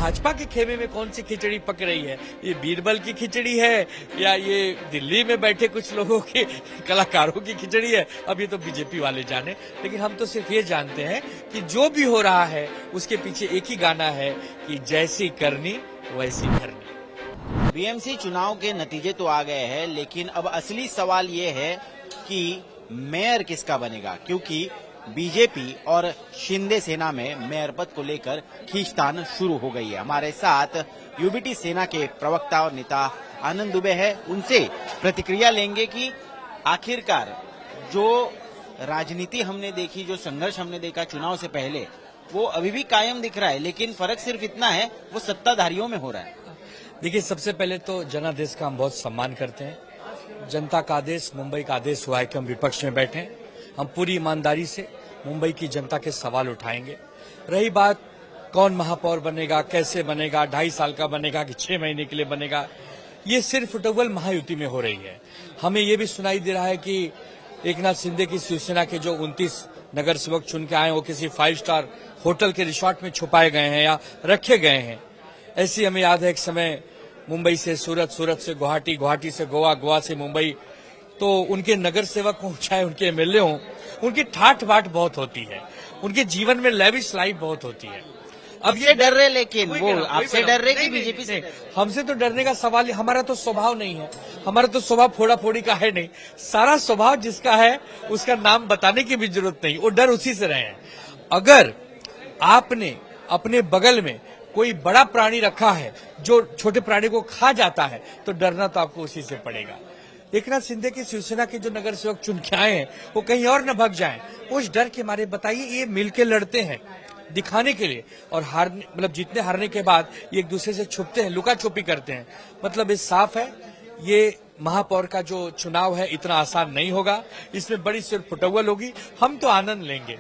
भाजपा के खेमे में कौन सी खिचड़ी पक रही है? ये बीरबल की खिचड़ी है या ये दिल्ली में बैठे कुछ लोगों के कलाकारों की खिचड़ी है? अब ये तो बीजेपी वाले जाने, लेकिन हम तो सिर्फ ये जानते हैं कि जो भी हो रहा है उसके पीछे एक ही गाना है कि जैसी करनी वैसी भरनी। बीएमसी चुनाव के नतीजे तो आ गए हैं, लेकिन अब असली सवाल ये है कि मेयर किसका बनेगा, क्योंकि बीजेपी और शिंदे सेना में मेयर पद को लेकर खींचतान शुरू हो गई है। हमारे साथ यूबीटी सेना के प्रवक्ता और नेता आनंद दुबे है, उनसे प्रतिक्रिया लेंगे कि आखिरकार जो राजनीति हमने देखी, जो संघर्ष हमने देखा चुनाव से पहले, वो अभी भी कायम दिख रहा है, लेकिन फर्क सिर्फ इतना है वो सत्ताधारियों में हो रहा है। देखिए, सबसे पहले तो जनादेश का हम बहुत सम्मान करते हैं। जनता का आदेश, मुंबई का आदेश हुआ है कि हम विपक्ष में बैठे। हम पूरी ईमानदारी से मुंबई की जनता के सवाल उठाएंगे। रही बात कौन महापौर बनेगा, कैसे बनेगा, 2.5 साल का बनेगा कि 6 महीने के लिए बनेगा, ये सिर्फ डबल महायुति में हो रही है। हमें ये भी सुनाई दे रहा है कि एकनाथ शिंदे की शिवसेना के जो 29 नगर सेवक चुन के आए वो किसी 5 स्टार होटल के रिसोर्ट में छुपाए गए हैं या रखे गए हैं। ऐसी हमें याद है एक समय मुंबई से सूरत, सूरत से गुवाहाटी, गुवाहाटी से गोवा, गोवा से मुंबई, तो उनके नगर सेवक हों चाहे उनके एमएलए हों, उनकी ठाठ बाट बहुत होती है, उनके जीवन में लेविश लाइफ बहुत होती है। अब ये डर रहे, लेकिन वो आपसे डर रहे कि बीजेपी से? हमसे तो डरने का सवाल, हमारा तो स्वभाव नहीं है। हमारा तो स्वभाव फोड़ा फोड़ी का है नहीं। सारा स्वभाव जिसका है उसका नाम बताने की भी जरूरत नहीं, वो डर उसी से रहे हैं। अगर आपने अपने बगल में कोई बड़ा प्राणी रखा है जो छोटे प्राणी को खा जाता है, तो डरना तो आपको उसी से पड़ेगा। एकनाथ शिंदे की शिवसेना के जो नगर सेवक चुन के आए हैं वो कहीं और न भग जाएं, उस डर के मारे। बताइए, ये मिलके लड़ते हैं दिखाने के लिए, और हारने मतलब जीतने हारने के बाद ये एक दूसरे से छुपते हैं, लुका छुपी करते हैं। मतलब ये साफ है, ये महापौर का जो चुनाव है इतना आसान नहीं होगा। इसमें बड़ी सिर फुटौल होगी। हम तो आनंद लेंगे,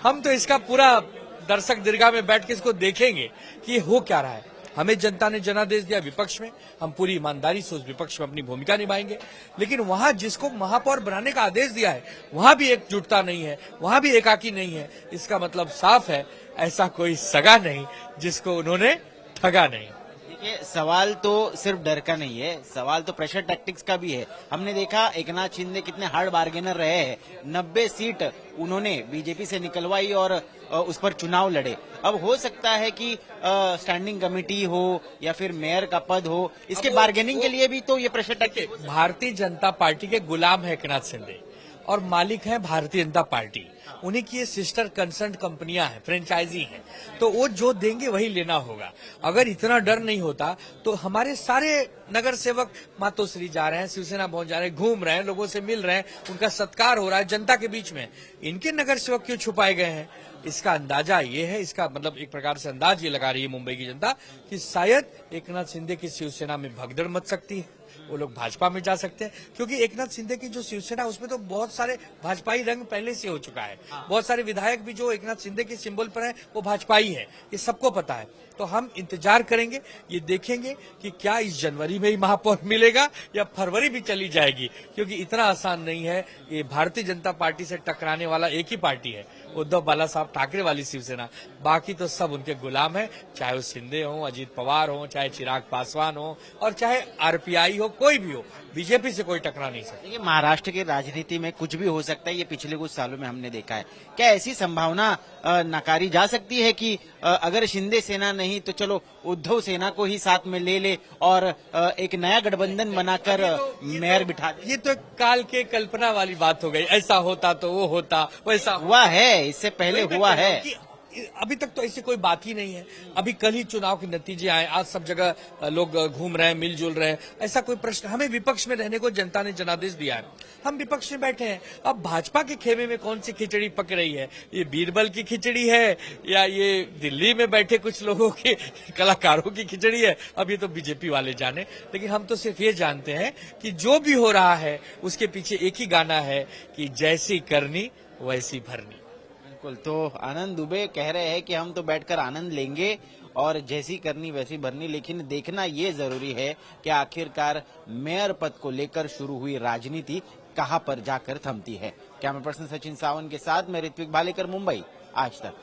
हम तो इसका पूरा दर्शक दीर्घा में बैठ के इसको देखेंगे कि ये हो क्या रहा है। हमें जनता ने जनादेश दिया विपक्ष में, हम पूरी ईमानदारी से उस विपक्ष में अपनी भूमिका निभाएंगे। लेकिन वहां जिसको महापौर बनाने का आदेश दिया है वहां भी एकजुटता नहीं है, वहां भी एकाकी नहीं है। इसका मतलब साफ है, ऐसा कोई सगा नहीं जिसको उन्होंने ठगा नहीं। देखिए, सवाल तो सिर्फ डर का नहीं है, सवाल तो प्रेशर टैक्टिक्स का भी है। हमने देखा एकनाथ शिंदे कितने हार्ड बार्गेनर रहे हैं। 90 सीट उन्होंने बीजेपी से निकलवाई और उस पर चुनाव लड़े। अब हो सकता है कि स्टैंडिंग कमेटी हो या फिर मेयर का पद हो, इसके बार्गेनिंग के लिए भी तो ये pressure tactics. Bharatiya Janata party के गुलाम है एकनाथ शिंदे और मालिक है भारतीय जनता पार्टी। उन्हीं की ये सिस्टर कंसर्न कंपनियां हैं, फ्रेंचाइजी हैं, तो वो जो देंगे वही लेना होगा। अगर इतना डर नहीं होता तो हमारे सारे नगर सेवक मातोश्री जा रहे हैं, शिवसेना भवन जा रहे हैं, घूम रहे हैं, लोगों से मिल रहे हैं, उनका सत्कार हो रहा है जनता के बीच में। इनके नगर सेवक क्यों छुपाए गए हैं? इसका अंदाजा ये है, इसका मतलब एक प्रकार से अंदाज ये लगा रही है मुंबई की जनता कि शायद एकनाथ शिंदे की शिवसेना में भगदड़ मच सकती है, वो लोग भाजपा में जा सकते हैं। क्योंकि एकनाथ शिंदे की जो शिवसेना उसमें तो बहुत सारे भाजपाई रंग पहले से हो चुका है। बहुत सारे विधायक भी जो एकनाथ शिंदे के सिंबल पर हैं वो भाजपाई हैं, ये सबको पता है। तो हम इंतजार करेंगे, ये देखेंगे कि क्या इस जनवरी में ही महापौर मिलेगा या फरवरी भी चली जाएगी, क्योंकि इतना आसान नहीं है। ये भारतीय जनता पार्टी से टकराने वाला एक ही पार्टी है, उद्धव बाला साहब ठाकरे वाली शिवसेना। बाकी तो सब उनके गुलाम है, चाहे वो शिंदे हो, अजीत पवार हो, चाहे चिराग पासवान हो और चाहे आरपीआई हो, कोई भी हो, बीजेपी से कोई टकरा नहीं सकता। देखिए, महाराष्ट्र की राजनीति में कुछ भी हो सकता है, ये पिछले कुछ सालों में हमने देखा है। क्या ऐसी संभावना नकारी जा सकती है कि अगर शिंदे सेना नहीं तो चलो उद्धव सेना को ही साथ में ले ले और एक नया गठबंधन बनाकर मेयर बिठा दे? ये तो काल के कल्पना वाली बात हो गई। ऐसा होता तो वो होता, वैसा हुआ है, इससे पहले हुआ है। अभी तक तो ऐसी कोई बात ही नहीं है। अभी कल ही चुनाव के नतीजे आए, आज सब जगह लोग घूम रहे हैं, मिलजुल रहे हैं। ऐसा कोई प्रश्न, हमें विपक्ष में रहने को जनता ने जनादेश दिया है, हम विपक्ष में बैठे हैं। अब भाजपा के खेमे में कौन सी खिचड़ी पक रही है? ये बीरबल की खिचड़ी है या ये दिल्ली में बैठे कुछ लोगों के कलाकारों की खिचड़ी है? अब ये तो बीजेपी वाले जाने, लेकिन हम तो सिर्फ ये जानते हैं कि जो भी हो रहा है उसके पीछे एक ही गाना है कि जैसी करनी वैसी भरनी। बिल्कुल, तो आनंद दुबे कह रहे हैं कि हम तो बैठकर आनंद लेंगे और जैसी करनी वैसी भरनी। लेकिन देखना ये जरूरी है कि आखिरकार मेयर पद को लेकर शुरू हुई राजनीति कहां पर जाकर थमती है। कैमरा पर्सन सचिन सावंत के साथ मैं ऋत्विक भालेकर, मुंबई आज तक।